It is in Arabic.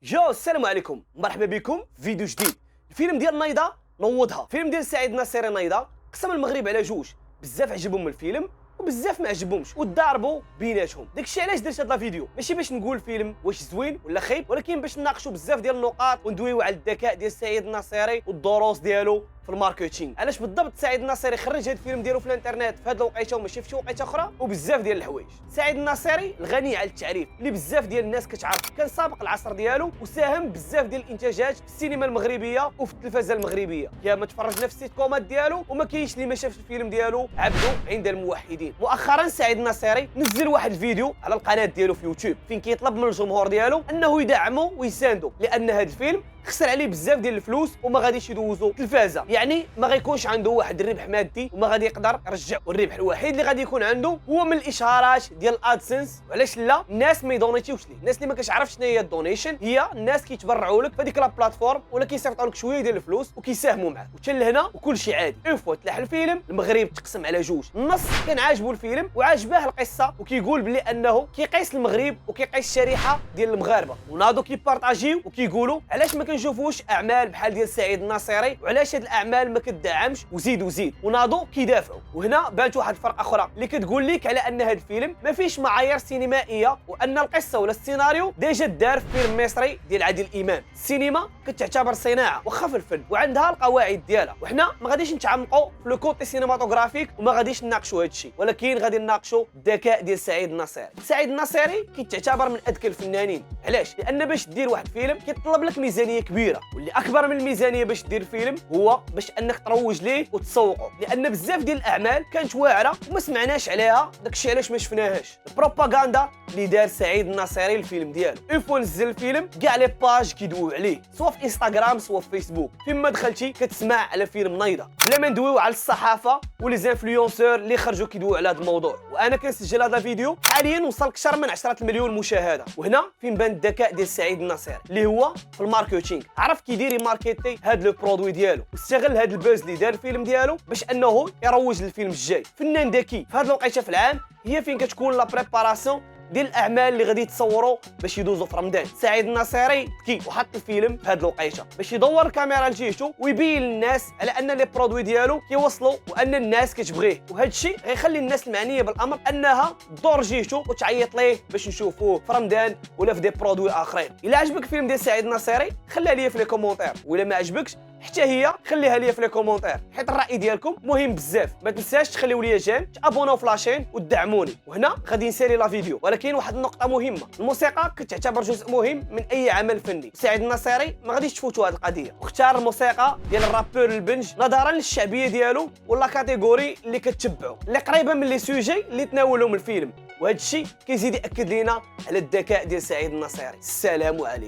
جو السلام عليكم، مرحبا بكم في فيديو جديد. الفيلم ديال نايضه نوضها، الفيلم ديال سعيد الناصري نايضه قسم المغرب على جوج، بزاف عجبهم الفيلم وبزاف ما عجبهمش وتضاربوا بيناتهم. داكشي علاش درت هذا الفيديو، ماشي باش نقول الفيلم واش زوين ولا خايب، ولكن باش نناقشوا بزاف ديال النقاط وندويو على الذكاء ديال سعيد الناصري والدروس ديالو في الماركتينغ. علاش بالضبط سعيد الناصري خرج هذا الفيلم ديالو في الانترنت في هذه الوقيته وماشي في شي وقيته اخرى، وبزاف ديال الحوايج. سعيد الناصري الغني على التعريف اللي بزاف ديال الناس كتعرف، كان سابق العصر ديالو وساهم بزاف ديال الانتاجات في السينما المغربيه وفي التلفزه المغربيه. كما تفرجنا في السيت كومات ديالو وما كاينش اللي ما شافش الفيلم ديالو عبدو عند الموحدين. مؤخرا سعيد الناصري نزل واحد الفيديو على القناه ديالو في يوتيوب فين كيطلب من الجمهور ديالو انه يدعموا ويساندوا، لان هذا الفيلم خسر عليه بزاف ديال الفلوس وما غاديش يدوزو تلفازه، يعني ما غيكونش عنده واحد الربح مادي وما غادي يقدر يرجع. والربح الوحيد اللي غادي يكون عنده هو من الاشهارات ديال الادسنس. وعلاش لا؟ الناس ما يدونيتيوش ليه. الناس اللي ما كتعرفش شنو هي الدونيشن هي الناس كيتبرعوا لك في هذيك البلاتفورم ولا كيصيفطوا لك شويه ديال الفلوس وكيساهموا معاك، وحتى لهنا وكل شيء عادي. اون فوا تلاح الفيلم المغرب تقسم على جوج، النص كان عاجبو الفيلم وعاجباه القصه وكيقول بلي انه كيقيس المغرب وكيقيس الشريحه ديال المغاربه، وناضو كيبارطاجيو وكيقولوا علاش ما كنشوفوش اعمال بحال ديال سعيد الناصري وعلاش هاد الاعمال ما كتدعمش وزيد وزيد، وناضو كيدافعوا. وهنا بانت واحد الفرق اخرى اللي كتقول لك على ان هذا الفيلم ما فيش معايير سينمائيه وان القصه ولا السيناريو ديجا دار في فيلم مصري ديال عادل امام. السينما كتعتبر صناعه واخا في الفن وعندها القواعد ديالها، وحنا ما غاديش نتعمقوا في لو كوتي سينماتوغرافيك وما غاديش نناقشوا هذا الشيء، ولكن غادي نناقشوا الذكاء ديال سعيد الناصري. سعيد الناصري كيتعتبر من اذكى الفنانين. علاش؟ لان باش دير واحد الفيلم كيطلب لك ميزانيه كبيره، واللي اكبر من الميزانيه باش دير فيلم هو باش انك تروج ليه وتسوقه، لان بزاف ديال الاعمال كانت واعره وما سمعناش عليها، داكشي علاش ما شفناهاش. البروباغندا اللي دار سعيد الناصري الفيلم ديالو، اون فوا نزل الفيلم كاع لي باج كيدويو عليه سواء في انستغرام سواء في فيسبوك، فين ما دخلتي كتسمع على فيلم نايضه. بلا ما ندويو على الصحافه ولي زانفلونسور اللي خرجوا كيدويو على هذا الموضوع. وانا كنسجل هذا الفيديو حاليا وصل اكثر من 10 مليون مشاهده، وهنا فين بان الذكاء ديال سعيد الناصري اللي هو في الماركتينغ. عرف كيدير يماركيتي هذا لو برودوي ديالو واستغل هذا البوز اللي دار الفيلم ديالو باش انه يروج للفيلم الجاي. فنان ذكي في هذه الوقيته في العام هي فين كتكون لا بريباراسيون ديال الاعمال اللي غادي يتصوروا باش يدوزوا في رمضان. سعيد الناصري ذكي وحط الفيلم في هذه الوقيته باش يدور الكاميرا لجهته ويبين للناس على ان لي برودوي ديالو كيوصلوا وان الناس كتبغيه، وهذا الشيء غيخلي الناس المعنيه بالامر انها تدور جهته وتعيط ليه باش نشوفوه في رمضان ولا في دي برودوي اخرين. الا عجبك الفيلم ديال سعيد الناصري خليها لي في لي كومونتير، ولا ما عجبكش حتى هي خليها لي في لي كومونتير، حيت الراي ديالكم مهم بزاف. ما تنساش تخليو لي جيم، تابوناو في لاشين وتدعموني. وهنا غادي نسالي لا فيديو، ولكن واحد النقطه مهمه، الموسيقى كتعتبر جزء مهم من اي عمل فني. سعيد الناصري ما غاديش تفوتوا هذه القضيه، واختار الموسيقى ديال الرابور البنج نظرا للشعبيه ديالو ولا كاتيجوري اللي كتبعو اللي قريبه من لي سوجي اللي تناولهم الفيلم. وهذا الشيء كيزيد ياكد لينا على الذكاء ديال سعيد الناصري. السلام عليكم.